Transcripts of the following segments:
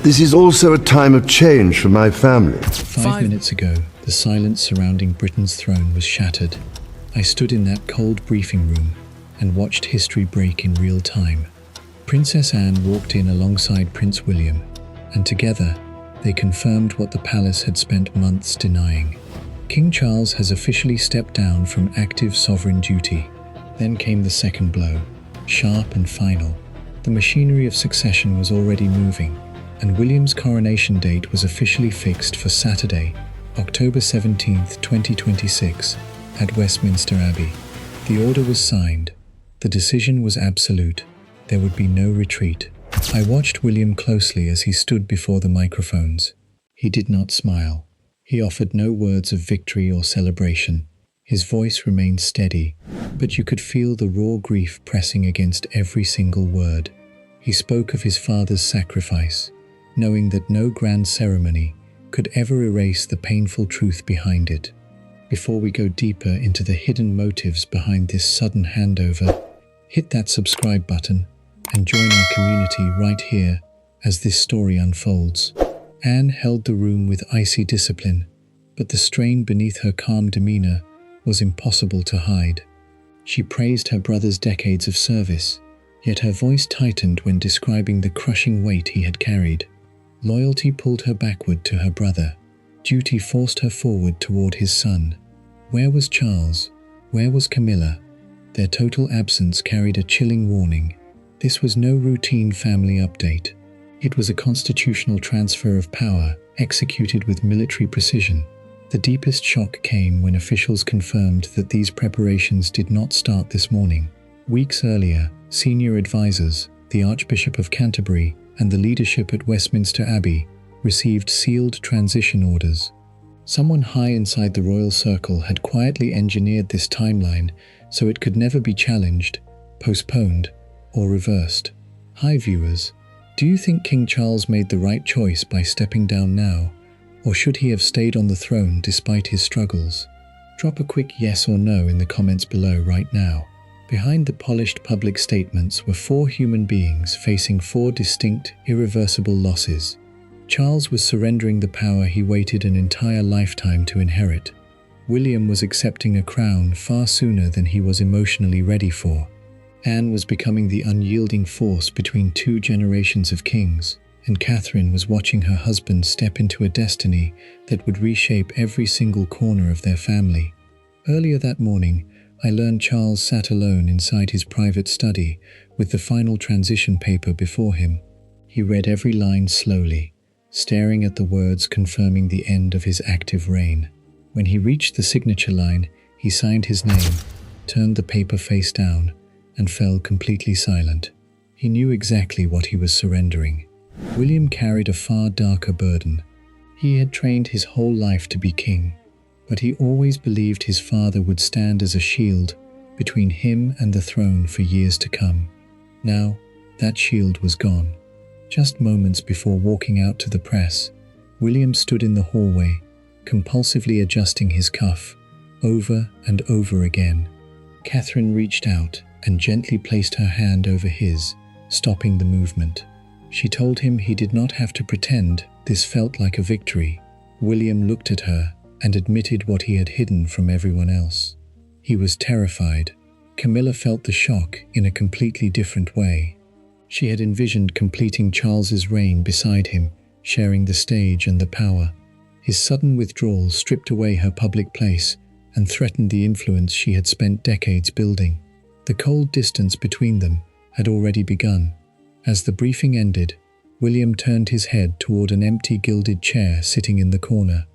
This is also a time of change for my family. 5 minutes ago, the silence surrounding Britain's throne was shattered. I stood in that cold briefing room and watched history break in real time. Princess Anne walked in alongside Prince William, and together they confirmed what the palace had spent months denying. King Charles has officially stepped down from active sovereign duty. Then came the second blow, sharp and final. The machinery of succession was already moving, and William's coronation date was officially fixed for Saturday, October 17, 2026, at Westminster Abbey. The order was signed. The decision was absolute. There would be no retreat. I watched William closely as he stood before the microphones. He did not smile. He offered no words of victory or celebration. His voice remained steady, but you could feel the raw grief pressing against every single word. He spoke of his father's sacrifice, knowing that no grand ceremony could ever erase the painful truth behind it. Before we go deeper into the hidden motives behind this sudden handover, hit that subscribe button and join our community right here as this story unfolds. Anne held the room with icy discipline, but the strain beneath her calm demeanor was impossible to hide. She praised her brother's decades of service, yet her voice tightened when describing the crushing weight he had carried. Loyalty pulled her backward to her brother. Duty forced her forward toward his son. Where was Charles? Where was Camilla? Their total absence carried a chilling warning. This was no routine family update. It was a constitutional transfer of power, executed with military precision. The deepest shock came when officials confirmed that these preparations did not start this morning. Weeks earlier, senior advisors, the Archbishop of Canterbury, and the leadership at Westminster Abbey received sealed transition orders. Someone high inside the royal circle had quietly engineered this timeline so it could never be challenged, postponed, or reversed. Hi viewers, do you think King Charles made the right choice by stepping down now, or should he have stayed on the throne despite his struggles? Drop a quick yes or no in the comments below right now. Behind the polished public statements were 4 human beings facing 4 distinct, irreversible losses. Charles was surrendering the power he waited an entire lifetime to inherit. William was accepting a crown far sooner than he was emotionally ready for. Anne was becoming the unyielding force between 2 generations of kings, and Catherine was watching her husband step into a destiny that would reshape every single corner of their family. Earlier that morning, I learned Charles sat alone inside his private study with the final transition paper before him. He read every line slowly, staring at the words confirming the end of his active reign. When he reached the signature line, he signed his name, turned the paper face down, and fell completely silent. He knew exactly what he was surrendering. William carried a far darker burden. He had trained his whole life to be king, but he always believed his father would stand as a shield between him and the throne for years to come. Now, that shield was gone. Just moments before walking out to the press, William stood in the hallway, compulsively adjusting his cuff, over and over again. Catherine reached out and gently placed her hand over his, stopping the movement. She told him he did not have to pretend this felt like a victory. William looked at her and admitted what he had hidden from everyone else. He was terrified. Camilla felt the shock in a completely different way. She had envisioned completing Charles's reign beside him, sharing the stage and the power. His sudden withdrawal stripped away her public place and threatened the influence she had spent decades building. The cold distance between them had already begun. As the briefing ended, William turned his head toward an empty gilded chair sitting in the corner.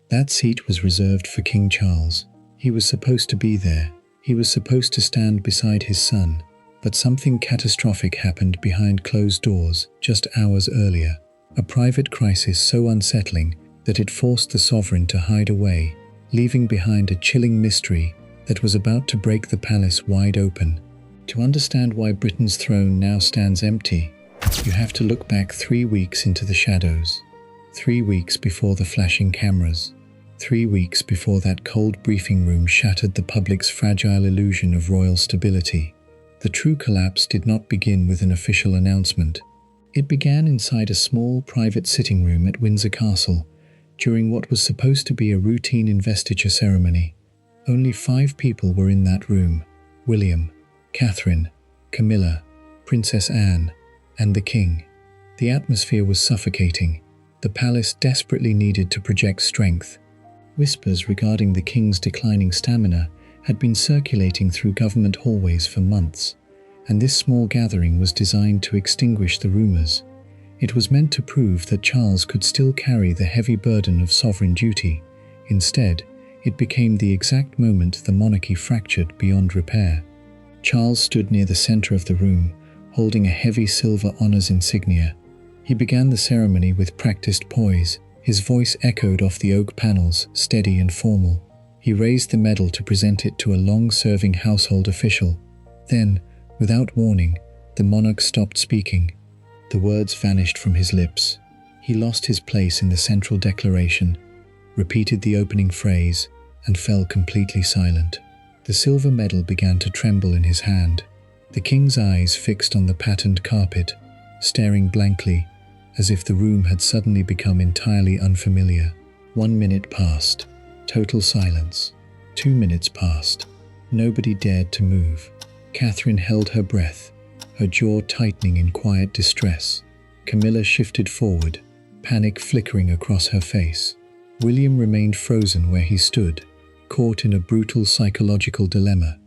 That seat was reserved for King Charles. He was supposed to be there. He was supposed to stand beside his son. But something catastrophic happened behind closed doors just hours earlier. A private crisis so unsettling that it forced the sovereign to hide away, leaving behind a chilling mystery that was about to break the palace wide open. To understand why Britain's throne now stands empty, you have to look back 3 weeks into the shadows. 3 weeks before the flashing cameras. 3 weeks before that cold briefing room shattered the public's fragile illusion of royal stability. The true collapse did not begin with an official announcement. It began inside a small private sitting room at Windsor Castle during what was supposed to be a routine investiture ceremony. Only 5 people were in that room: William, Catherine, Camilla, Princess Anne, and the King. The atmosphere was suffocating. The palace desperately needed to project strength. Whispers regarding the King's declining stamina had been circulating through government hallways for months, and this small gathering was designed to extinguish the rumors. It was meant to prove that Charles could still carry the heavy burden of sovereign duty. Instead, it became the exact moment the monarchy fractured beyond repair. Charles stood near the center of the room, holding a heavy silver honors insignia. He began the ceremony with practiced poise. His voice echoed off the oak panels, steady and formal. He raised the medal to present it to a long-serving household official. Then, without warning, the monarch stopped speaking. The words vanished from his lips. He lost his place in the central declaration, repeated the opening phrase, and fell completely silent. The silver medal began to tremble in his hand. The king's eyes fixed on the patterned carpet, staring blankly, as if the room had suddenly become entirely unfamiliar. 1 minute passed. Total silence. 2 minutes passed. Nobody dared to move. Catherine held her breath, her jaw tightening in quiet distress. Camilla shifted forward, panic flickering across her face. William remained frozen where he stood, caught in a brutal psychological dilemma.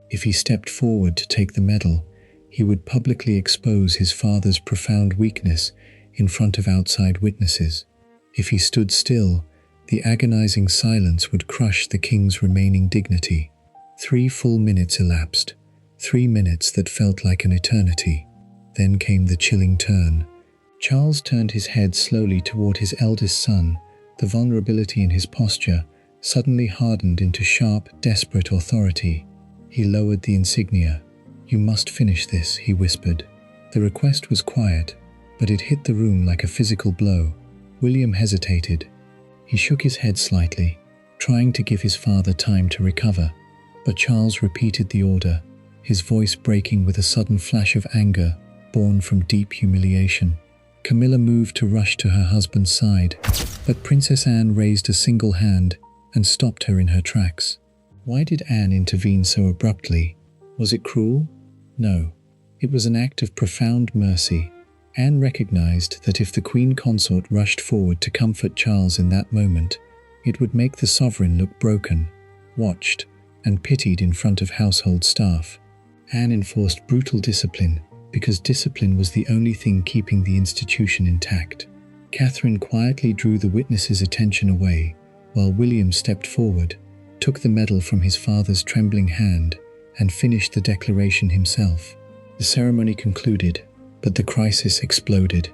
If he stepped forward to take the medal, he would publicly expose his father's profound weakness in front of outside witnesses. If he stood still, the agonizing silence would crush the king's remaining dignity. 3 full minutes elapsed, 3 minutes that felt like an eternity. Then came the chilling turn. Charles turned his head slowly toward his eldest son. The vulnerability in his posture suddenly hardened into sharp, desperate authority. He lowered the insignia. "You must finish this," he whispered. The request was quiet, but it hit the room like a physical blow. William hesitated. He shook his head slightly, trying to give his father time to recover. But Charles repeated the order, his voice breaking with a sudden flash of anger born from deep humiliation. Camilla moved to rush to her husband's side, but Princess Anne raised a single hand and stopped her in her tracks. Why did Anne intervene so abruptly? Was it cruel? No. It was an act of profound mercy. Anne recognized that if the Queen Consort rushed forward to comfort Charles in that moment, it would make the sovereign look broken, watched, and pitied in front of household staff. Anne enforced brutal discipline because discipline was the only thing keeping the institution intact. Catherine quietly drew the witnesses' attention away, while William stepped forward, took the medal from his father's trembling hand, and finished the declaration himself. The ceremony concluded, but the crisis exploded.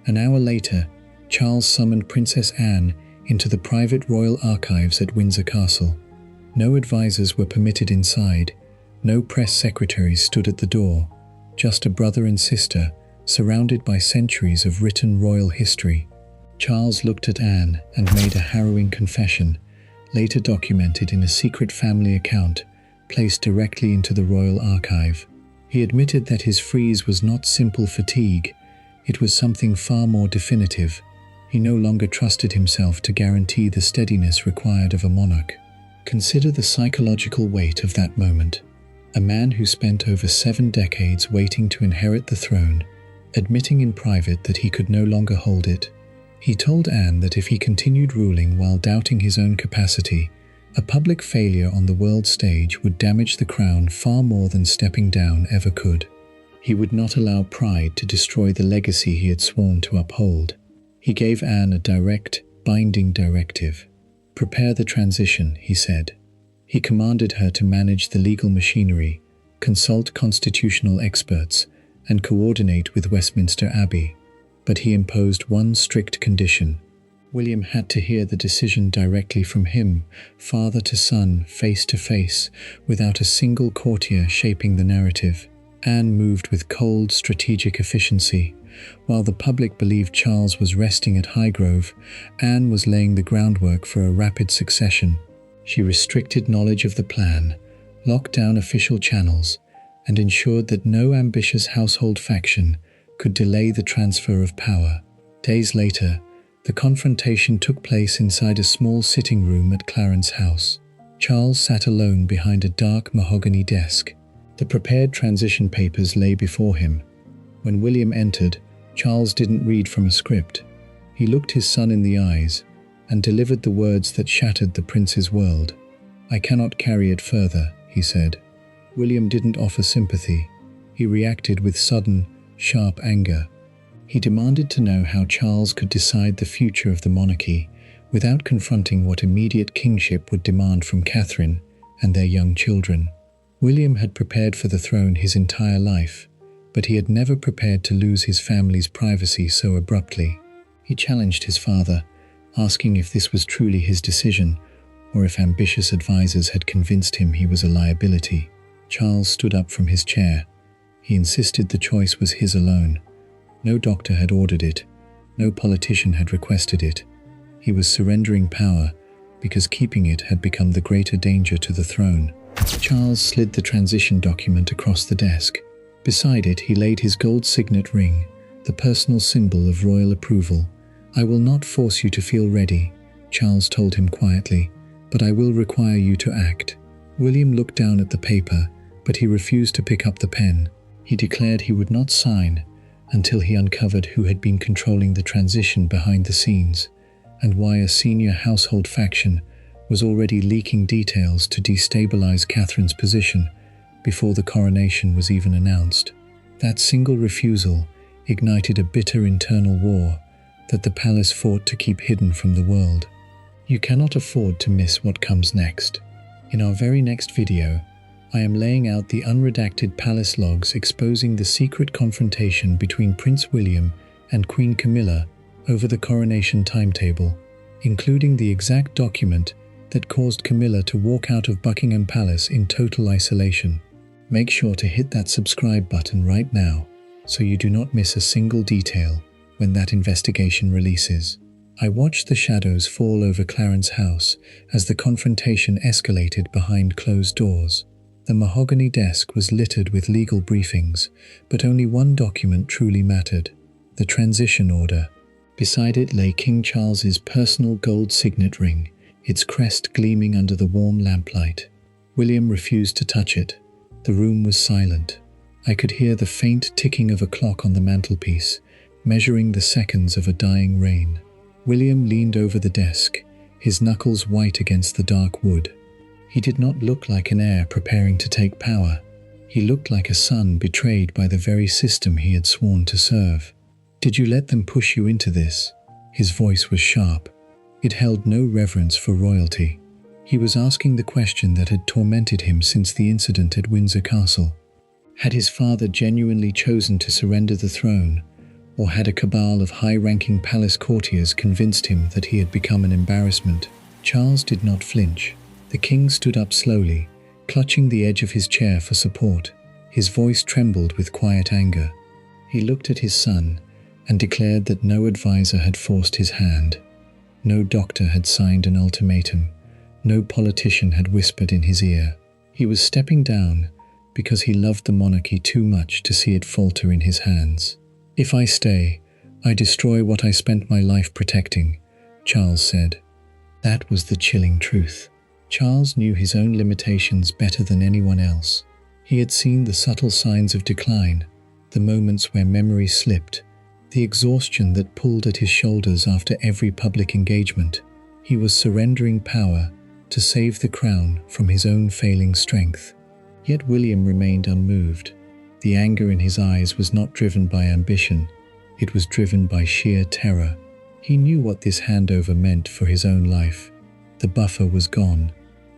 An hour later, Charles summoned Princess Anne into the private royal archives at Windsor Castle. No advisors were permitted inside, no press secretaries stood at the door, just a brother and sister surrounded by centuries of written royal history. Charles looked at Anne and made a harrowing confession, later documented in a secret family account placed directly into the royal archive. He admitted that his freeze was not simple fatigue, it was something far more definitive. He no longer trusted himself to guarantee the steadiness required of a monarch. Consider the psychological weight of that moment. A man who spent over 7 decades waiting to inherit the throne, admitting in private that he could no longer hold it. He told Anne that if he continued ruling while doubting his own capacity, a public failure on the world stage would damage the crown far more than stepping down ever could. He would not allow pride to destroy the legacy he had sworn to uphold. He gave Anne a direct, binding directive. "Prepare the transition," he said. He commanded her to manage the legal machinery, consult constitutional experts, and coordinate with Westminster Abbey. But he imposed one strict condition. William had to hear the decision directly from him, father to son, face to face, without a single courtier shaping the narrative. Anne moved with cold, strategic efficiency. While the public believed Charles was resting at Highgrove, Anne was laying the groundwork for a rapid succession. She restricted knowledge of the plan, locked down official channels, and ensured that no ambitious household faction could delay the transfer of power. Days later, the confrontation took place inside a small sitting room at Clarence House. Charles sat alone behind a dark mahogany desk. The prepared transition papers lay before him. When William entered, Charles didn't read from a script. He looked his son in the eyes and delivered the words that shattered the prince's world. "I cannot carry it further," he said. William didn't offer sympathy. He reacted with sudden, sharp anger. He demanded to know how Charles could decide the future of the monarchy without confronting what immediate kingship would demand from Catherine and their young children. William had prepared for the throne his entire life, but he had never prepared to lose his family's privacy so abruptly. He challenged his father, asking if this was truly his decision or if ambitious advisors had convinced him he was a liability. Charles stood up from his chair. He insisted the choice was his alone. No doctor had ordered it. No politician had requested it. He was surrendering power because keeping it had become the greater danger to the throne. Charles slid the transition document across the desk. Beside it, he laid his gold signet ring, the personal symbol of royal approval. "I will not force you to feel ready," Charles told him quietly, "but I will require you to act." William looked down at the paper, but he refused to pick up the pen. He declared he would not sign until he uncovered who had been controlling the transition behind the scenes, and why a senior household faction was already leaking details to destabilize Catherine's position before the coronation was even announced. That single refusal ignited a bitter internal war that the palace fought to keep hidden from the world. You cannot afford to miss what comes next. In our very next video, I am laying out the unredacted palace logs exposing the secret confrontation between Prince William and Queen Camilla over the coronation timetable, including the exact document that caused Camilla to walk out of Buckingham Palace in total isolation. Make sure to hit that subscribe button right now so you do not miss a single detail when that investigation releases. I watched the shadows fall over Clarence House as the confrontation escalated behind closed doors. The mahogany desk was littered with legal briefings, but only one document truly mattered: the transition order. Beside it lay King Charles's personal gold signet ring, its crest gleaming under the warm lamplight. William refused to touch it. The room was silent. I could hear the faint ticking of a clock on the mantelpiece, measuring the seconds of a dying reign. William leaned over the desk, his knuckles white against the dark wood. He did not look like an heir preparing to take power. He looked like a son betrayed by the very system he had sworn to serve. "Did you let them push you into this?" His voice was sharp. It held no reverence for royalty. He was asking the question that had tormented him since the incident at Windsor Castle. Had his father genuinely chosen to surrender the throne, or had a cabal of high-ranking palace courtiers convinced him that he had become an embarrassment? Charles did not flinch. The king stood up slowly, clutching the edge of his chair for support. His voice trembled with quiet anger. He looked at his son and declared that no advisor had forced his hand. No doctor had signed an ultimatum. No politician had whispered in his ear. He was stepping down because he loved the monarchy too much to see it falter in his hands. "If I stay, I destroy what I spent my life protecting," Charles said. That was the chilling truth. Charles knew his own limitations better than anyone else. He had seen the subtle signs of decline, the moments where memory slipped, the exhaustion that pulled at his shoulders after every public engagement. He was surrendering power to save the crown from his own failing strength. Yet William remained unmoved. The anger in his eyes was not driven by ambition. It was driven by sheer terror. He knew what this handover meant for his own life. The buffer was gone.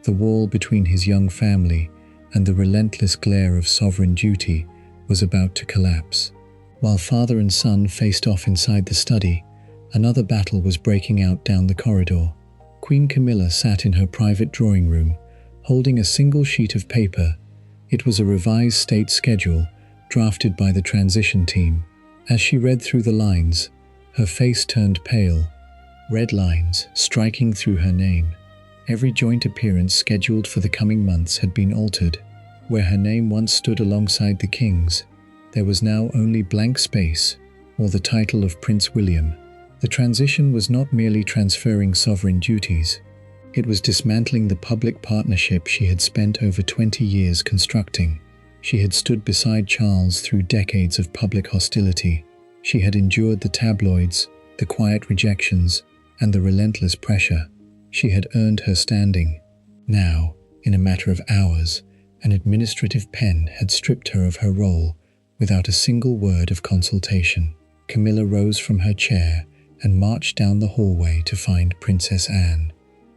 The wall between his young family and the relentless glare of sovereign duty was about to collapse. While father and son faced off inside the study, another battle was breaking out down the corridor. Queen Camilla sat in her private drawing room, holding a single sheet of paper. It was a revised state schedule, drafted by the transition team. As she read through the lines, her face turned pale, red lines striking through her name. Every joint appearance scheduled for the coming months had been altered. Where her name once stood alongside the king's, There was now only blank space, or the title of Prince William. The transition was not merely transferring sovereign duties. It was dismantling the public partnership she had spent over 20 years constructing. She had stood beside Charles through decades of public hostility. She had endured the tabloids, the quiet rejections, and the relentless pressure. She had earned her standing. Now, in a matter of hours, an administrative pen had stripped her of her role without a single word of consultation. Camilla rose from her chair and marched down the hallway to find Princess Anne.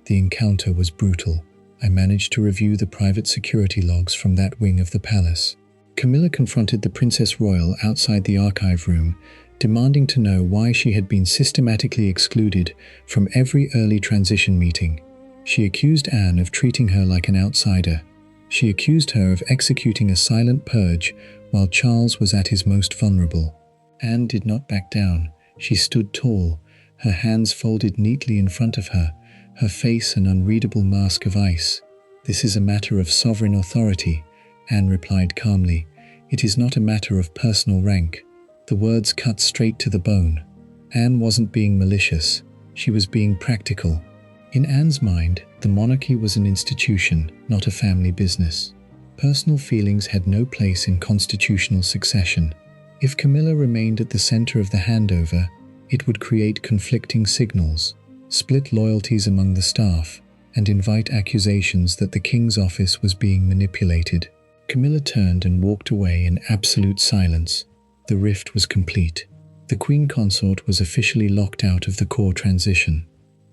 The encounter was brutal. I managed to review the private security logs from that wing of the palace. Camilla confronted the Princess Royal outside the archive room, demanding to know why she had been systematically excluded from every early transition meeting. She accused Anne of treating her like an outsider. She accused her of executing a silent purge while Charles was at his most vulnerable. Anne did not back down. She stood tall, her hands folded neatly in front of her, her face an unreadable mask of ice. "This is a matter of sovereign authority," Anne replied calmly. "It is not a matter of personal rank." The words cut straight to the bone. Anne wasn't being malicious. She was being practical. In Anne's mind, the monarchy was an institution, not a family business. Personal feelings had no place in constitutional succession. If Camilla remained at the center of the handover, it would create conflicting signals, split loyalties among the staff, and invite accusations that the king's office was being manipulated. Camilla turned and walked away in absolute silence. The rift was complete. The Queen Consort was officially locked out of the core transition.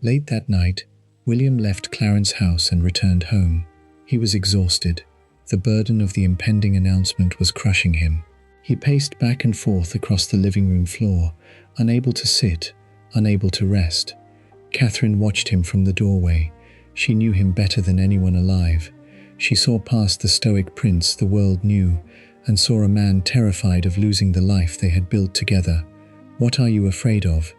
Late that night, William left Clarence House and returned home. He was exhausted. The burden of the impending announcement was crushing him. He paced back and forth across the living room floor, unable to sit, unable to rest. Catherine watched him from the doorway. She knew him better than anyone alive. She saw past the stoic prince the world knew, and saw a man terrified of losing the life they had built together. "What are you afraid of?"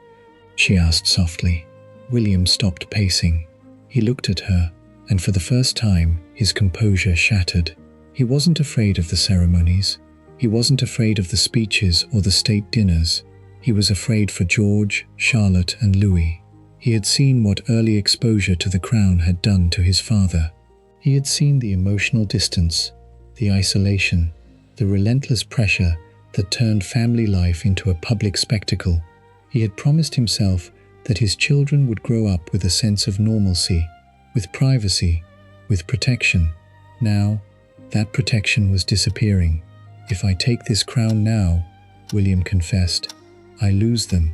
she asked softly. William stopped pacing. He looked at her, and for the first time, his composure shattered. He wasn't afraid of the ceremonies. He wasn't afraid of the speeches or the state dinners. He was afraid for George, Charlotte, and Louis. He had seen what early exposure to the crown had done to his father. He had seen the emotional distance, the isolation, the relentless pressure that turned family life into a public spectacle. He had promised himself that his children would grow up with a sense of normalcy, with privacy, with protection. Now, that protection was disappearing. "If I take this crown now," William confessed, "I lose them."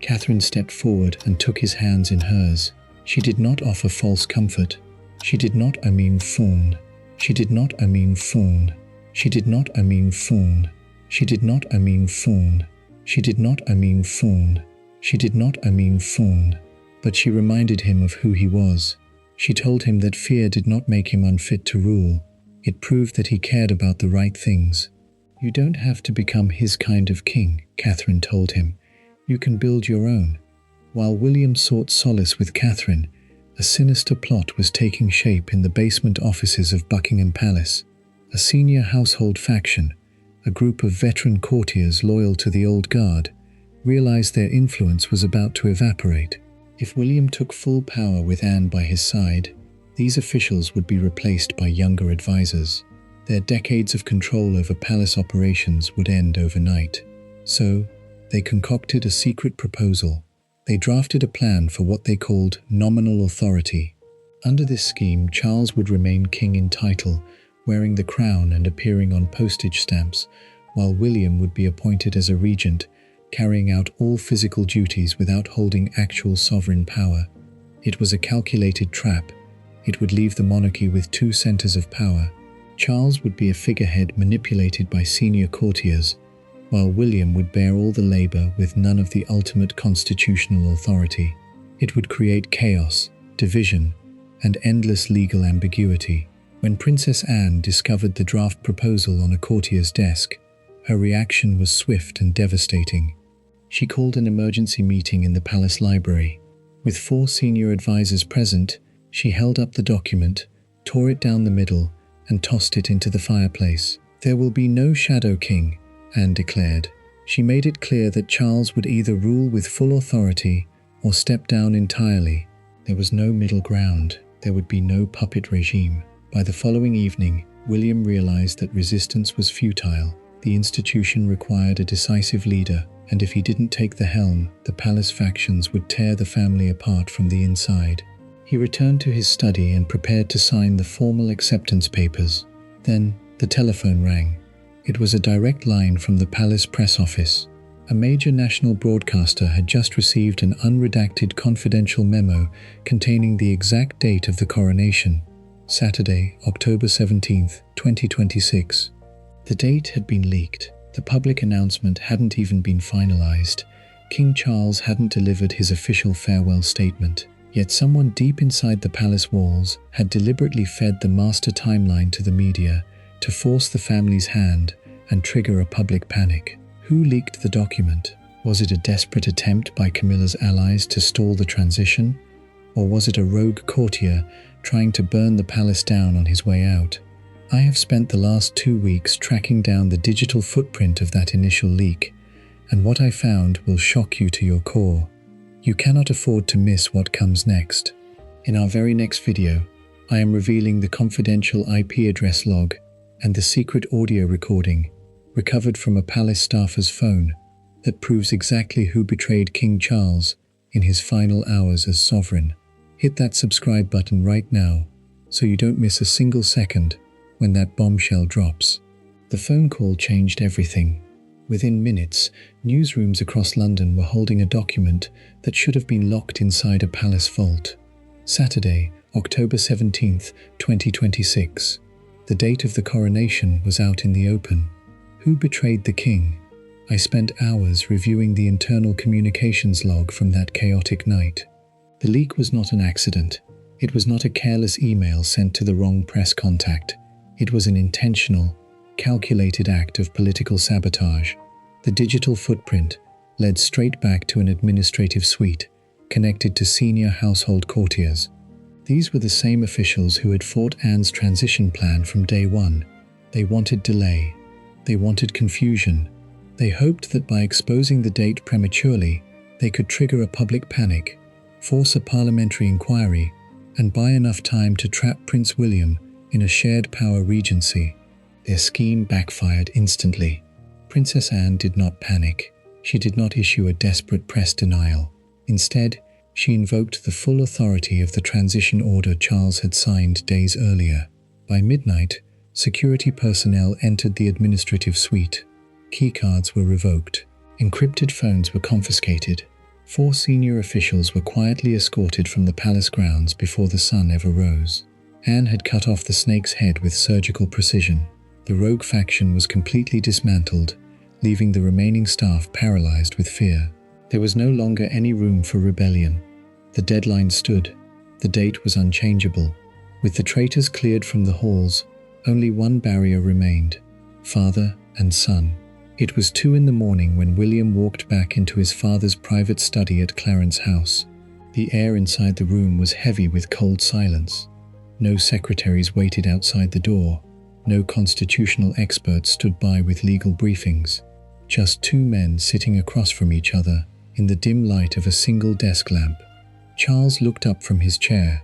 Catherine stepped forward and took his hands in hers. She did not offer false comfort. She did not fawn. She did not fawn. She did not fawn. She did not fawn. She did not fawn. She did not fawn. But she reminded him of who he was. She told him that fear did not make him unfit to rule. It proved that he cared about the right things. "You don't have to become his kind of king," Catherine told him. "You can build your own." While William sought solace with Catherine, a sinister plot was taking shape in the basement offices of Buckingham Palace. A senior household faction, a group of veteran courtiers loyal to the old guard, realized their influence was about to evaporate. If William took full power with Anne by his side, these officials would be replaced by younger advisors. Their decades of control over palace operations would end overnight. So, they concocted a secret proposal. They drafted a plan for what they called nominal authority. Under this scheme, Charles would remain king in title, wearing the crown and appearing on postage stamps, while William would be appointed as a regent, carrying out all physical duties without holding actual sovereign power. It was a calculated trap. It would leave the monarchy with two centers of power. Charles would be a figurehead manipulated by senior courtiers, while William would bear all the labor with none of the ultimate constitutional authority. It would create chaos, division, and endless legal ambiguity. When Princess Anne discovered the draft proposal on a courtier's desk, her reaction was swift and devastating. She called an emergency meeting in the palace library. With 4 senior advisors present, she held up the document, tore it down the middle, and tossed it into the fireplace. "There will be no Shadow King," Anne declared. She made it clear that Charles would either rule with full authority or step down entirely. There was no middle ground. There would be no puppet regime. By the following evening, William realized that resistance was futile. The institution required a decisive leader, and if he didn't take the helm, the palace factions would tear the family apart from the inside. He returned to his study and prepared to sign the formal acceptance papers. Then, the telephone rang. It was a direct line from the palace press office. A major national broadcaster had just received an unredacted confidential memo containing the exact date of the coronation. Saturday, October 17th, 2026. The date had been leaked. The public announcement hadn't even been finalized. King Charles hadn't delivered his official farewell statement. Yet someone deep inside the palace walls had deliberately fed the master timeline to the media to force the family's hand and trigger a public panic. Who leaked the document? Was it a desperate attempt by Camilla's allies to stall the transition? Or was it a rogue courtier trying to burn the palace down on his way out? I have spent the last 2 weeks tracking down the digital footprint of that initial leak, and what I found will shock you to your core. You cannot afford to miss what comes next. In our very next video, I am revealing the confidential IP address log and the secret audio recording recovered from a palace staffer's phone that proves exactly who betrayed King Charles in his final hours as sovereign. Hit that subscribe button right now so you don't miss a single second when that bombshell drops. The phone call changed everything. Within minutes, newsrooms across London were holding a document that should have been locked inside a palace vault. Saturday, October 17th, 2026. The date of the coronation was out in the open. Who betrayed the king? I spent hours reviewing the internal communications log from that chaotic night. The leak was not an accident. It was not a careless email sent to the wrong press contact. It was an intentional, calculated act of political sabotage. The digital footprint led straight back to an administrative suite connected to senior household courtiers. These were the same officials who had fought Anne's transition plan from day one. They wanted delay. They wanted confusion. They hoped that by exposing the date prematurely, they could trigger a public panic, force a parliamentary inquiry, and buy enough time to trap Prince William in a shared power regency. Their scheme backfired instantly. Princess Anne did not panic. She did not issue a desperate press denial. Instead, she invoked the full authority of the transition order Charles had signed days earlier. By midnight, security personnel entered the administrative suite. Keycards were revoked. Encrypted phones were confiscated. 4 senior officials were quietly escorted from the palace grounds before the sun ever rose. Anne had cut off the snake's head with surgical precision. The rogue faction was completely dismantled, leaving the remaining staff paralyzed with fear. There was no longer any room for rebellion. The deadline stood. The date was unchangeable. With the traitors cleared from the halls, only one barrier remained: father and son. It was 2 in the morning when William walked back into his father's private study at Clarence House. The air inside the room was heavy with cold silence. No secretaries waited outside the door. No constitutional experts stood by with legal briefings. Just 2 men sitting across from each other in the dim light of a single desk lamp. Charles looked up from his chair.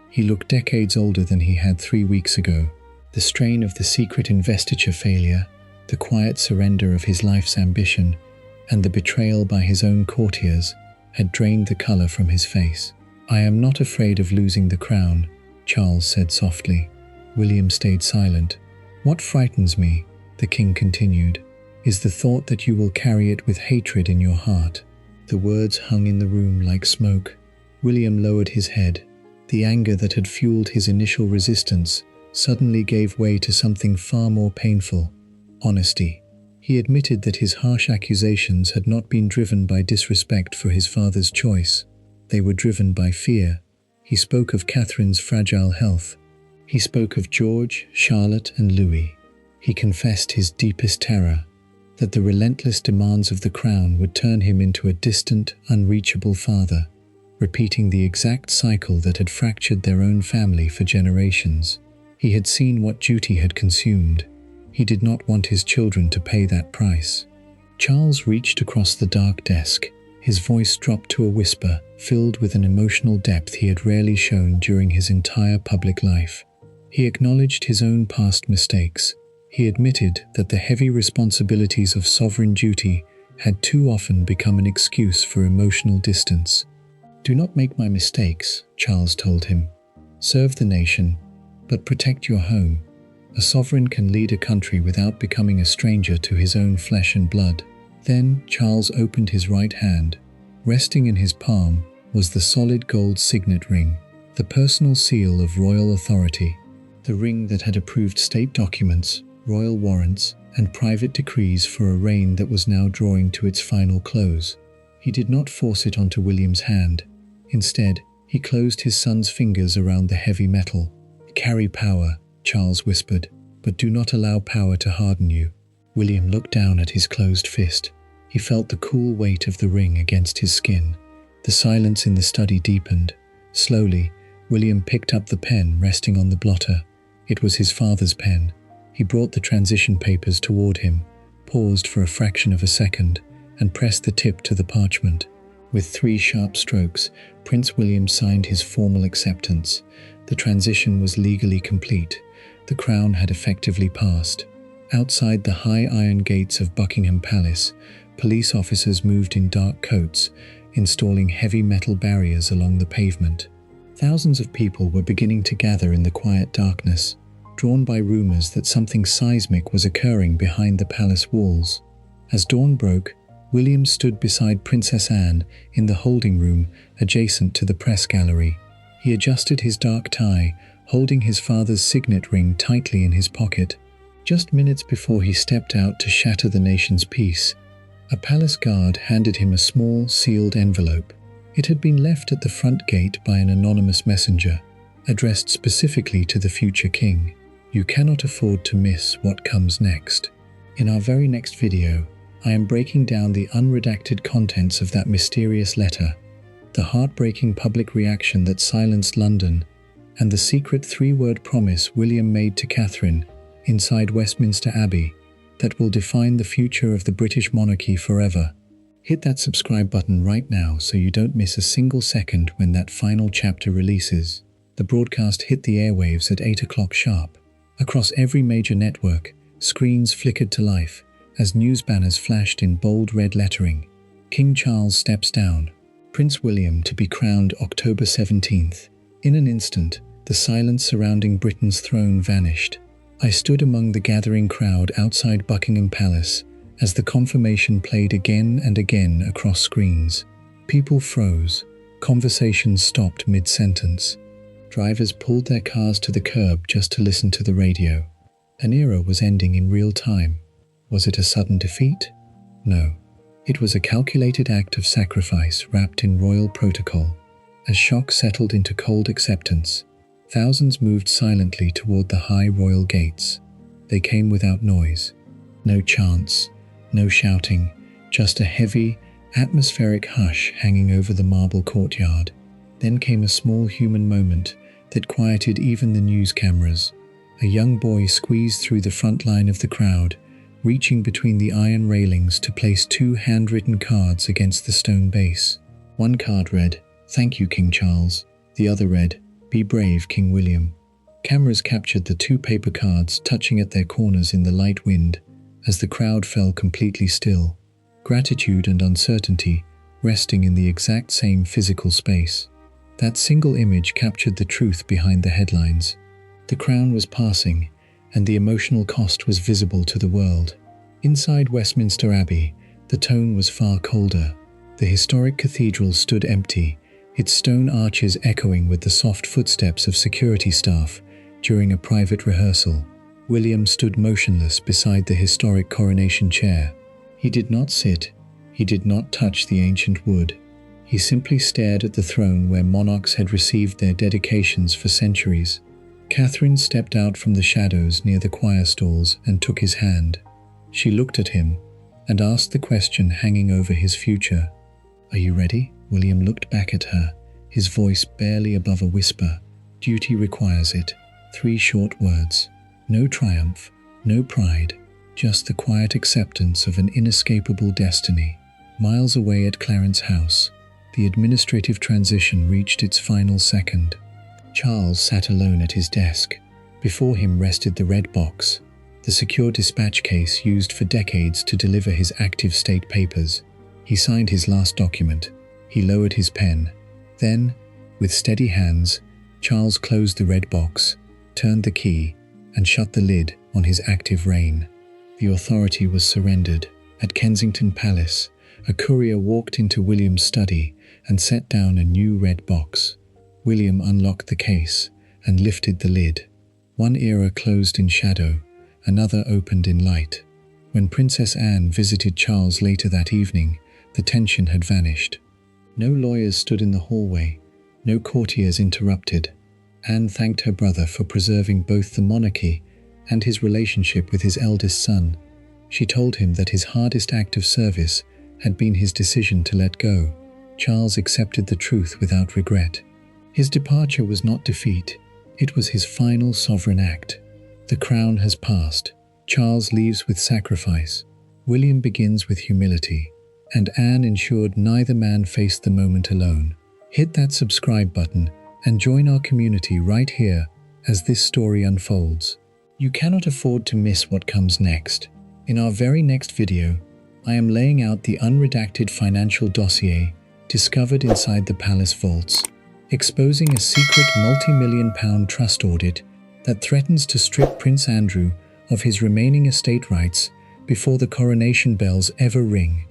He looked decades older than he had 3 weeks ago. The strain of the secret investiture failure, the quiet surrender of his life's ambition, and the betrayal by his own courtiers had drained the color from his face. "I am not afraid of losing the crown," Charles said softly. William stayed silent. "What frightens me," the king continued, "is the thought that you will carry it with hatred in your heart." The words hung in the room like smoke. William lowered his head. The anger that had fueled his initial resistance suddenly gave way to something far more painful: honesty. He admitted that his harsh accusations had not been driven by disrespect for his father's choice. They were driven by fear. He spoke of Catherine's fragile health. He spoke of George, Charlotte, and Louis. He confessed his deepest terror, that the relentless demands of the crown would turn him into a distant, unreachable father, repeating the exact cycle that had fractured their own family for generations. He had seen what duty had consumed. He did not want his children to pay that price. Charles reached across the dark desk. His voice dropped to a whisper, filled with an emotional depth he had rarely shown during his entire public life. He acknowledged his own past mistakes. He admitted that the heavy responsibilities of sovereign duty had too often become an excuse for emotional distance. "Do not make my mistakes," Charles told him. "Serve the nation, but protect your home. A sovereign can lead a country without becoming a stranger to his own flesh and blood." Then Charles opened his right hand. Resting in his palm was the solid gold signet ring, the personal seal of royal authority, the ring that had approved state documents, royal warrants, and private decrees for a reign that was now drawing to its final close. He did not force it onto William's hand. Instead, he closed his son's fingers around the heavy metal. "Carry power," Charles whispered, "but do not allow power to harden you." William looked down at his closed fist. He felt the cool weight of the ring against his skin. The silence in the study deepened. Slowly, William picked up the pen resting on the blotter. It was his father's pen. He brought the transition papers toward him, paused for a fraction of a second, and pressed the tip to the parchment. With 3 sharp strokes, Prince William signed his formal acceptance. The transition was legally complete. The crown had effectively passed. Outside the high iron gates of Buckingham Palace, police officers moved in dark coats, installing heavy metal barriers along the pavement. Thousands of people were beginning to gather in the quiet darkness, drawn by rumors that something seismic was occurring behind the palace walls. As dawn broke, William stood beside Princess Anne in the holding room adjacent to the press gallery. He adjusted his dark tie, holding his father's signet ring tightly in his pocket. Just minutes before he stepped out to shatter the nation's peace, a palace guard handed him a small, sealed envelope. It had been left at the front gate by an anonymous messenger, addressed specifically to the future king. "You cannot afford to miss what comes next." In our very next video, I am breaking down the unredacted contents of that mysterious letter, the heartbreaking public reaction that silenced London, and the secret 3-word promise William made to Catherine inside Westminster Abbey that will define the future of the British monarchy forever. Hit that subscribe button right now so you don't miss a single second when that final chapter releases. The broadcast hit the airwaves at 8 o'clock sharp. Across every major network, screens flickered to life as news banners flashed in bold red lettering. King Charles steps down. Prince William to be crowned October 17th. In an instant, the silence surrounding Britain's throne vanished. I stood among the gathering crowd outside Buckingham Palace as the confirmation played again and again across screens. People froze. Conversations stopped mid-sentence. Drivers pulled their cars to the curb just to listen to the radio. An era was ending in real time. Was it a sudden defeat? No. It was a calculated act of sacrifice wrapped in royal protocol. As shock settled into cold acceptance, thousands moved silently toward the high royal gates. They came without noise. No chants, no shouting, just a heavy, atmospheric hush hanging over the marble courtyard. Then came a small human moment that quieted even the news cameras. A young boy squeezed through the front line of the crowd, reaching between the iron railings to place 2 handwritten cards against the stone base. One card read, "Thank you, King Charles." The other read, "Be brave, King William." Cameras captured the 2 paper cards touching at their corners in the light wind as the crowd fell completely still. Gratitude and uncertainty resting in the exact same physical space. That single image captured the truth behind the headlines. The crown was passing, and the emotional cost was visible to the world. Inside Westminster Abbey, the tone was far colder. The historic cathedral stood empty, its stone arches echoing with the soft footsteps of security staff during a private rehearsal. William stood motionless beside the historic coronation chair. He did not sit, he did not touch the ancient wood. He simply stared at the throne where monarchs had received their dedications for centuries. Catherine stepped out from the shadows near the choir stalls and took his hand. She looked at him and asked the question hanging over his future. "Are you ready?" William looked back at her, his voice barely above a whisper. "Duty requires it." 3 short words. No triumph, No pride, just the quiet acceptance of an inescapable destiny. Miles away at Clarence House, the administrative transition reached its final second. Charles sat alone at his desk. Before him rested the red box, the secure dispatch case used for decades to deliver his active state papers. He signed his last document. He lowered his pen. Then, with steady hands, Charles closed the red box, turned the key, and shut the lid on his active reign. The authority was surrendered. At Kensington Palace, a courier walked into William's study and set down a new red box. William unlocked the case and lifted the lid. One era closed in shadow, another opened in light. When Princess Anne visited Charles later that evening, the tension had vanished. No lawyers stood in the hallway, no courtiers interrupted. Anne thanked her brother for preserving both the monarchy and his relationship with his eldest son. She told him that his hardest act of service had been his decision to let go. Charles accepted the truth without regret. His departure was not defeat. It was his final sovereign act. The crown has passed. Charles leaves with sacrifice. William begins with humility. And Anne ensured neither man faced the moment alone. Hit that subscribe button and join our community right here as this story unfolds. You cannot afford to miss what comes next. In our very next video, I am laying out the unredacted financial dossier discovered inside the palace vaults, exposing a secret multi-million-pound trust audit that threatens to strip Prince Andrew of his remaining estate rights before the coronation bells ever ring.